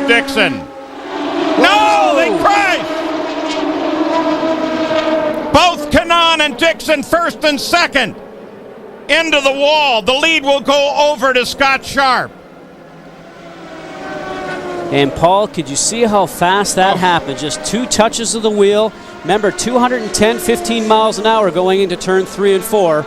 Dixon. No, they crashed. Both Kanaan and Dixon, first and second, into the wall. The lead will go over to Scott Sharp. And Paul, could you see how fast that happened? Just 2 touches of the wheel. Remember, 210, 15 miles an hour going into turn 3 and 4.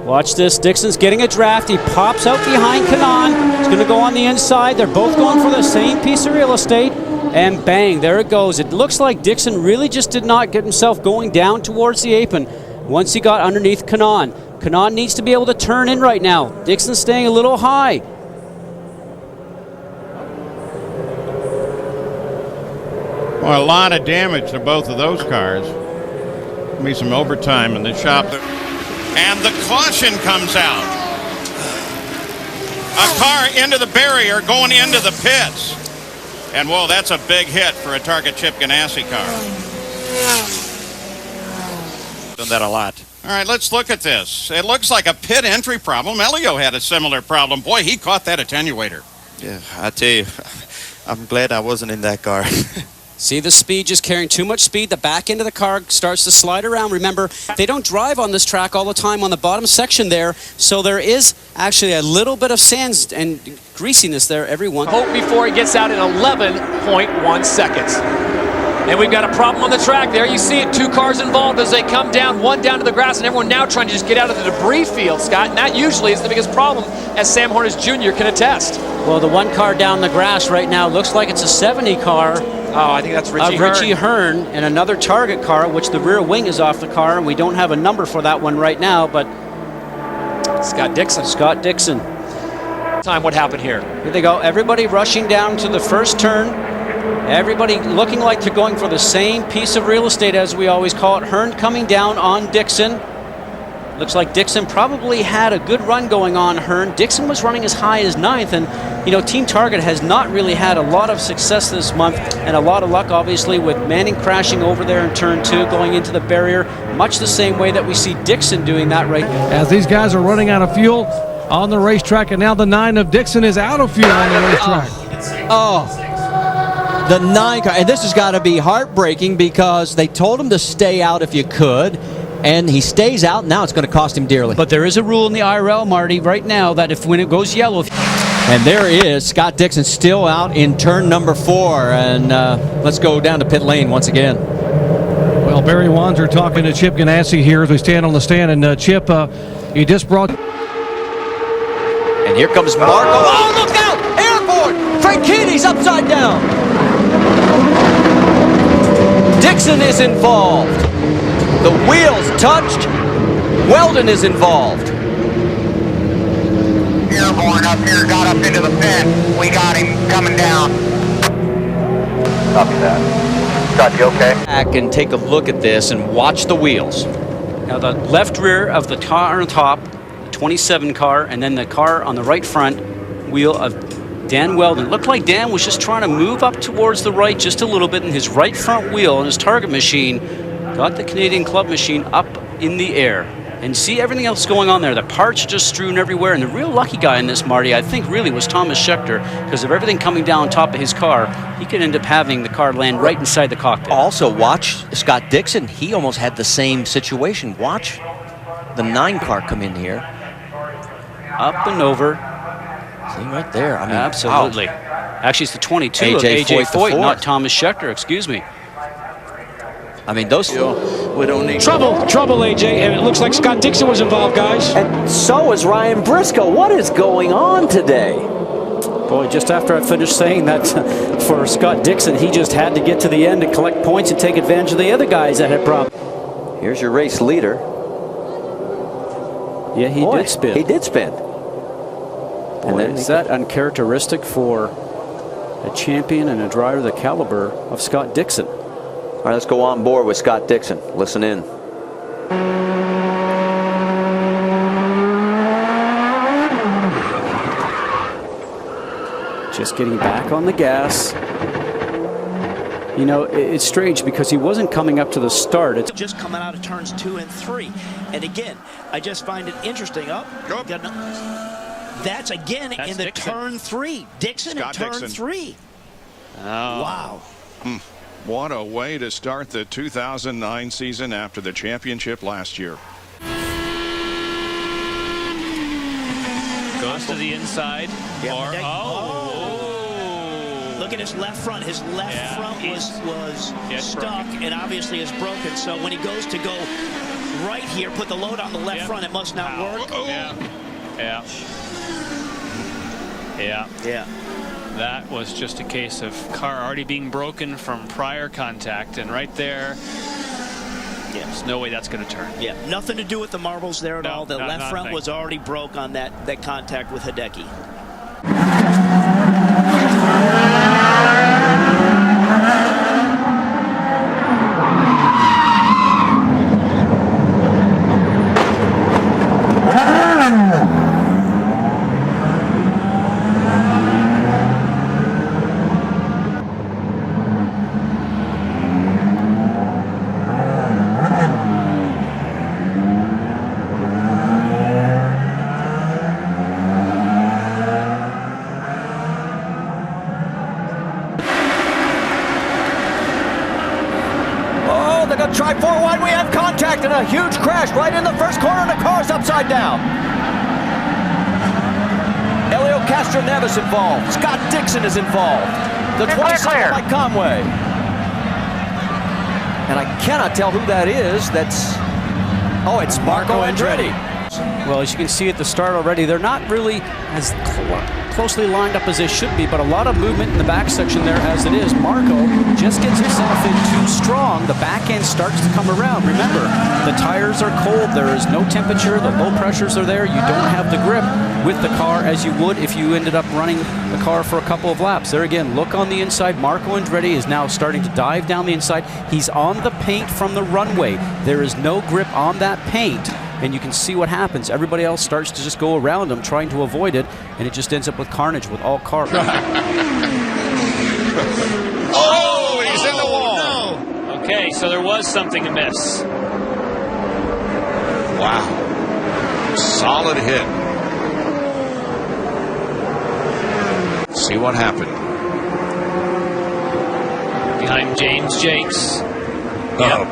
Watch this. Dixon's getting a draft. He pops out behind Kanaan. He's going to go on the inside. They're both going for the same piece of real estate. And bang, there it goes. It looks like Dixon really just did not get himself going down towards the apron once he got underneath Kanaan. Kanaan needs to be able to turn in right now. Dixon's staying a little high. Well, a lot of damage to both of those cars. Be some overtime in the shop. And the caution comes out. A car into the barrier going into the pits. And, whoa, that's a big hit for a Target Chip Ganassi car. Done that a lot. All right, let's look at this. It looks like a pit entry problem. Elio had a similar problem. Boy, he caught that attenuator. Yeah, I tell you, I'm glad I wasn't in that car. See the speed, just carrying too much speed. The back end of the car starts to slide around. Remember, they don't drive on this track all the time on the bottom section there, so there is actually a little bit of sand and greasiness there every once. Hope before he gets out in 11.1 seconds. And we've got a problem on the track there. You see it, 2 cars involved as they come down, 1 down to the grass, and everyone now trying to just get out of the debris field, Scott. And that usually is the biggest problem, as Sam Hornish Jr. can attest. Well, the 1 car down the grass right now looks like it's a 70 car. Oh, I think that's Richie Hearn, and another Target car, which the rear wing is off the car, and we don't have a number for that one right now, but Scott Dixon. Scott Dixon. What happened here? Here they go. Everybody rushing down to the first turn. Everybody looking like they're going for the same piece of real estate, as we always call it. Hearn coming down on Dixon. Looks like Dixon probably had a good run going on Hearn. Dixon was running as high as 9th, and you know, Team Target has not really had a lot of success this month, and a lot of luck obviously with Manning crashing over there in turn 2, going into the barrier, much the same way that we see Dixon doing that right now. As these guys are running out of fuel on the racetrack, and now the 9 of Dixon is out of fuel on the racetrack. The 9 car, and this has got to be heartbreaking because they told him to stay out if you could, and he stays out. Now it's going to cost him dearly. But there is a rule in the IRL, Marty, right now that when it goes yellow. And there is Scott Dixon still out in turn number 4, and let's go down to pit lane once again. Well, Barry Wanzer talking to Chip Ganassi here as we stand on the stand, and Chip, you just brought. And here comes Marco. Oh, look out! Airborne! Frankini's upside down. Dixon is involved. The wheels touched. Weldon is involved. Airborne up here got up into the pit. We got him coming down. Copy that. Scott, you okay? Back and take a look at this and watch the wheels. Now the left rear of the car on top, the 27 car, and then the car on the right front wheel of Dan Weldon. Looked like Dan was just trying to move up towards the right just a little bit, and his right front wheel on his Target machine got the Canadian Club machine up in the air. And see everything else going on there. The parts are just strewn everywhere. And the real lucky guy in this, Marty, I think really was Thomas Schechter, because of everything coming down on top of his car. He could end up having the car land right inside the cockpit. Also, watch Scott Dixon. He almost had the same situation. Watch the 9 car come in here. Up and over. See right there. I mean, absolutely. Wow. Actually, it's the 22 of AJ Foyt, not Thomas Schechter, excuse me. I mean, those. We don't need trouble, AJ, and it looks like Scott Dixon was involved, guys. And so is Ryan Briscoe. What is going on today? Boy, just after I finished saying that for Scott Dixon, he just had to get to the end and collect points and take advantage of the other guys that had problems. Here's your race leader. Yeah, he did spin. He did spin. Boy, and then is that uncharacteristic for a champion and a driver the caliber of Scott Dixon? All right, let's go on board with Scott Dixon. Listen in. Just getting back on the gas. You know, it's strange because he wasn't coming up to the start. It's just coming out of turns 2 and 3. And again, I just find it interesting. That's again in the Dixon. turn 3. Dixon Scott in turn Dixon. 3. Wow. What a way to start the 2009 season after the championship last year. Goes to the inside. Look at his left front. His left front was stuck and obviously is broken. So when he goes to go right here, put the load on the left front, it must not work. Yeah. That was just a case of car already being broken from prior contact, and right there, there's no way that's going to turn. Yeah, nothing to do with the marbles there at all. The left front was already broke on that contact with Hideki. Try 4 wide, we have contact and a huge crash right in the first corner, and the car's upside down. Elio Castroneves involved. Scott Dixon is involved. The 27 by Conway. And I cannot tell who that is. It's Marco Andretti. Well, as you can see at the start already, they're not really as closely lined up as they should be, but a lot of movement in the back section there as it is. Marco just gets himself in too strong. The back end starts to come around. Remember, the tires are cold. There is no temperature. The low pressures are there. You don't have the grip with the car as you would if you ended up running the car for a couple of laps. There again, look on the inside. Marco Andretti is now starting to dive down the inside. He's on the paint from the runway. There is no grip on that paint. And you can see what happens. Everybody else starts to just go around him, trying to avoid it, and it just ends up with carnage with all cars. He's in the wall. No. Okay, so there was something amiss. Wow. Solid hit. See what happened. Behind James Jakes.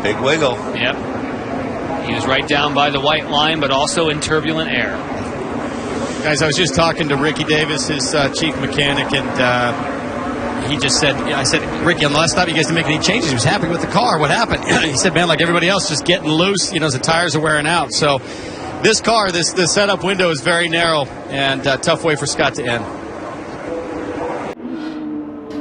Big wiggle. Yep. He was right down by the white line, but also in turbulent air. Guys, I was just talking to Ricky Davis, his chief mechanic, and he just said, I said, Ricky, on the last stop, you guys didn't make any changes. He was happy with the car. What happened? He said, man, like everybody else, just getting loose, as the tires are wearing out. So this car, this setup window is very narrow, and tough way for Scott to end.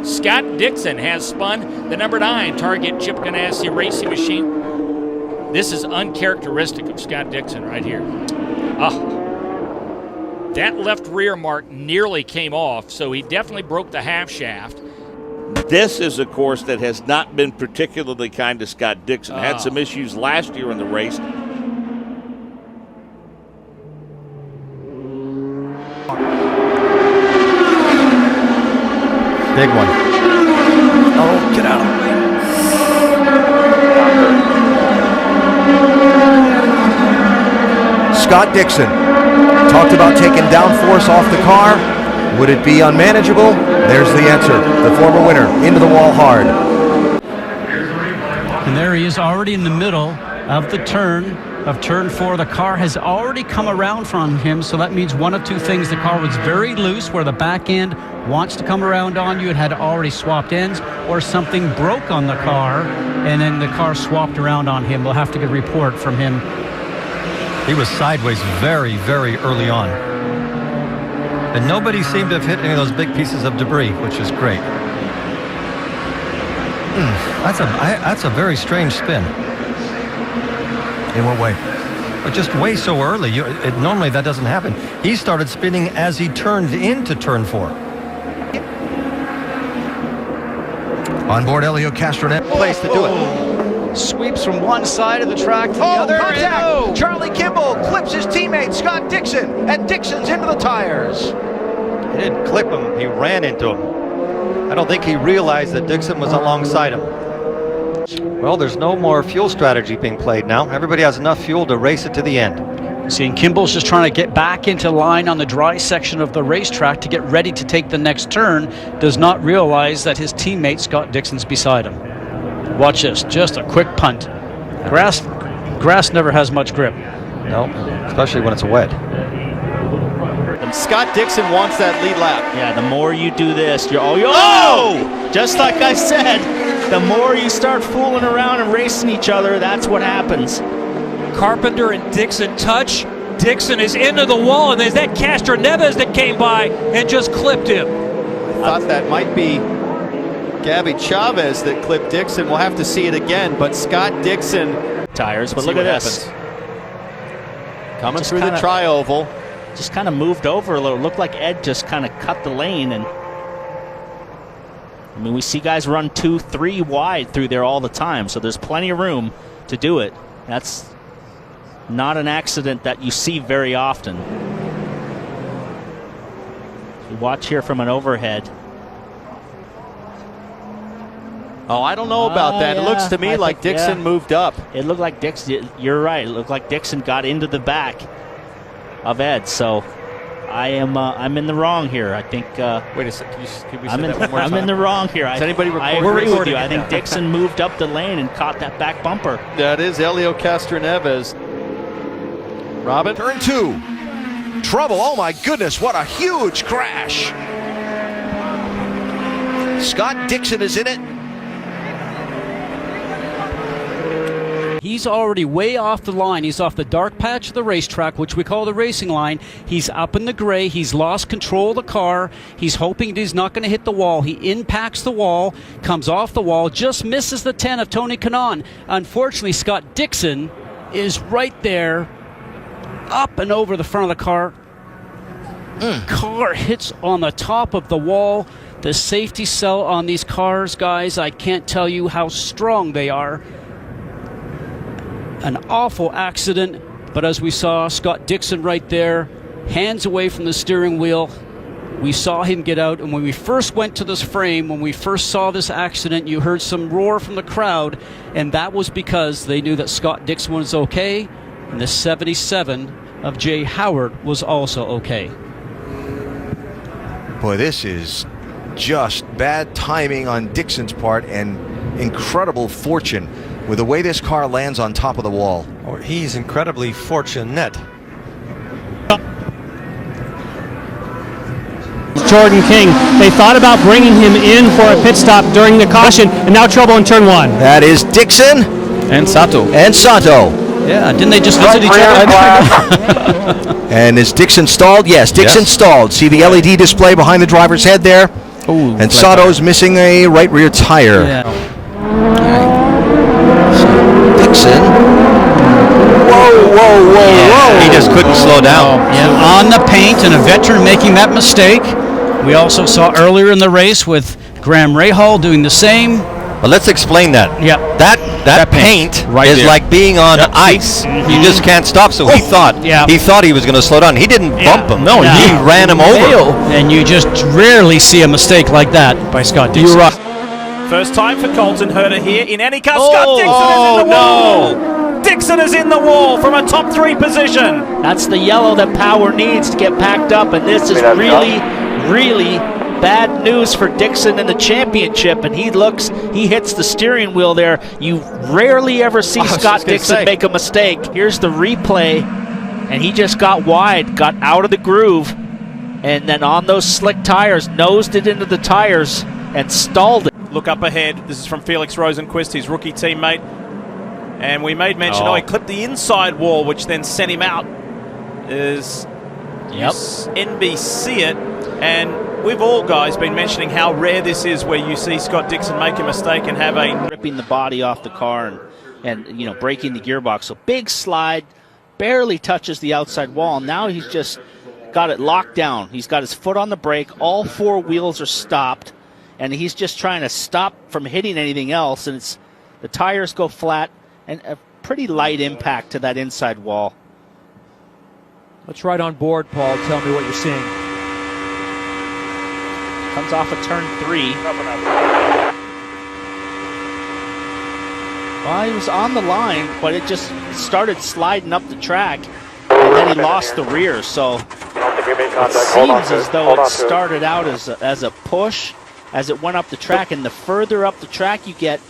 Scott Dixon has spun the number 9 Target Chip Ganassi racing machine. This is uncharacteristic of Scott Dixon right here. That left rear mark nearly came off, so he definitely broke the half shaft. This is a course that has not been particularly kind to Scott Dixon. Had some issues last year in the race. Big one. Oh, get out of the way. Scott Dixon talked about taking downforce off the car. Would it be unmanageable? There's the answer. The former winner into the wall hard. And there he is already in the middle of the turn of turn 4. The car has already come around from him, so that means one of two things. The car was very loose where the back end wants to come around on you. It had already swapped ends, or something broke on the car and then the car swapped around on him. We'll have to get a report from him. He was sideways very, very early on. And nobody seemed to have hit any of those big pieces of debris, which is great. That's a very strange spin. In what way? But just way so early. Normally that doesn't happen. He started spinning as he turned into turn 4. On board Elio Castroneves. Place to do it. Sweeps from one side of the track to the other. Contact! Charlie Kimball clips his teammate Scott Dixon, and Dixon's into the tires. He didn't clip him, he ran into him. I don't think he realized that Dixon was alongside him. Well, there's no more fuel strategy being played now. Everybody has enough fuel to race it to the end. Seeing Kimball's just trying to get back into line on the dry section of the racetrack to get ready to take the next turn, does not realize that his teammate Scott Dixon's beside him. Watch this, just a quick punt. Grass never has much grip. No, especially when it's wet. And Scott Dixon wants that lead lap. Yeah, the more you do this, you're just like I said, the more you start fooling around and racing each other, that's what happens. Carpenter and Dixon touch. Dixon is into the wall, and there's that Castro Neves that came by and just clipped him. I thought that might be Gabby Chavez that clipped Dixon. We'll have to see it again, but Scott Dixon. Tires, but look at this. Coming through the tri-oval. Just kind of moved over a little. Looked like Ed just kind of cut the lane. And I mean, we see guys run 2-3 wide through there all the time, so there's plenty of room to do it. That's not an accident that you see very often. You watch here from an overhead. Oh, I don't know about that. Yeah, it looks to me like Dixon moved up. It looked like Dixon. You're right. It looked like Dixon got into the back of Ed. So I'm in the wrong here. I think. Wait a second. Can we say that one more I'm time? in the wrong here. Is anybody I agree with you. I think Dixon moved up the lane and caught that back bumper. That is Elio Castroneves. Robin? Turn 2. Trouble. Oh my goodness, what a huge crash. Scott Dixon is in it. He's already way off the line. He's off the dark patch of the racetrack, which we call the racing line. He's up in the gray. He's lost control of the car. He's hoping he's not going to hit the wall. He impacts the wall, comes off the wall, just misses the 10 of Tony Kanaan. Unfortunately, Scott Dixon is right there, up and over the front of the car. Car hits on the top of the wall. The safety cell on these cars, guys, I can't tell you how strong they are. An awful accident, but as we saw, Scott Dixon right there, hands away from the steering wheel. We saw him get out, and when we first went to this frame, when we first saw this accident, you heard some roar from the crowd, and that was because they knew that Scott Dixon was okay, and the 77 of Jay Howard was also okay. Boy, this is just bad timing on Dixon's part and incredible fortune with the way this car lands on top of the wall. Or he's incredibly fortunate. Jordan King. They thought about bringing him in for a pit stop during the caution, and now trouble in turn 1. That is Dixon and Sato. Yeah, didn't they just visit each other? And is Dixon stalled? Yes, Dixon stalled. See the LED display behind the driver's head there? Ooh, and Sato's missing a right rear tire. Yeah. Dixon. Whoa. He just couldn't slow down. Yeah, on the paint, and a veteran making that mistake. We also saw earlier in the race with Graham Rahal doing the same. But let's explain that. Yeah. That paint right is there. like being on ice. You just can't stop. So he thought he was going to slow down. He didn't bump him. No, he ran him over. And you just rarely see a mistake like that by Scott Dixon. You're right. First time for Colton Herter here in any car. Scott Dixon is in the wall. Dixon is in the wall from a top 3 position. That's the yellow that Power needs to get packed up, and this is really bad news for Dixon in the championship. And he hits the steering wheel there. You rarely ever see Scott Dixon make a mistake. Here's the replay, and he just got wide, got out of the groove, and then on those slick tires, nosed it into the tires and stalled it. Look up ahead. This is from Felix Rosenquist, his rookie teammate. And we made mention, he clipped the inside wall, which then sent him out. NBC it. And we've all, guys, been mentioning how rare this is where you see Scott Dixon make a mistake and have ripping the body off the car and breaking the gearbox. So big slide, barely touches the outside wall. Now he's just got it locked down. He's got his foot on the brake. All 4 wheels are stopped. And he's just trying to stop from hitting anything else, and the tires go flat, and a pretty light impact to that inside wall. Let's ride on board, Paul. Tell me what you're seeing. Comes off of turn 3. Well, he was on the line, but it just started sliding up the track, and he lost the rear. So it seems as though it started out as a push as it went up the track, and the further up the track you get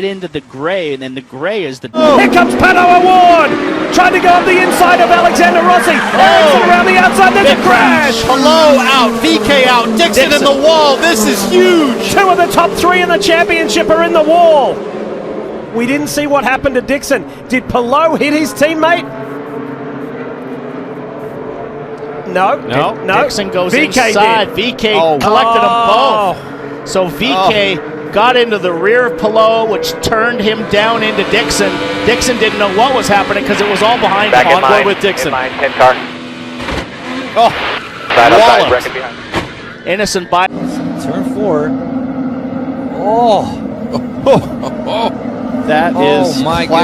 into the gray, and then the gray is the... Here comes Pato Award! Trying to go up the inside of Alexander Rossi. Ericsson around the outside, there's a crash! Palou out, VK out, Dixon in the wall. This is huge! 2 of the top 3 in the championship are in the wall. We didn't see what happened to Dixon. Did Palou hit his teammate? No. Dixon goes VK inside. did. VK collected them both. So VK got into the rear of Palou, which turned him down into Dixon. Dixon didn't know what was happening because it was all behind him. On board with Dixon. 10 car. Side outside, bracket behind. Innocent by... Turn 4. That is my God.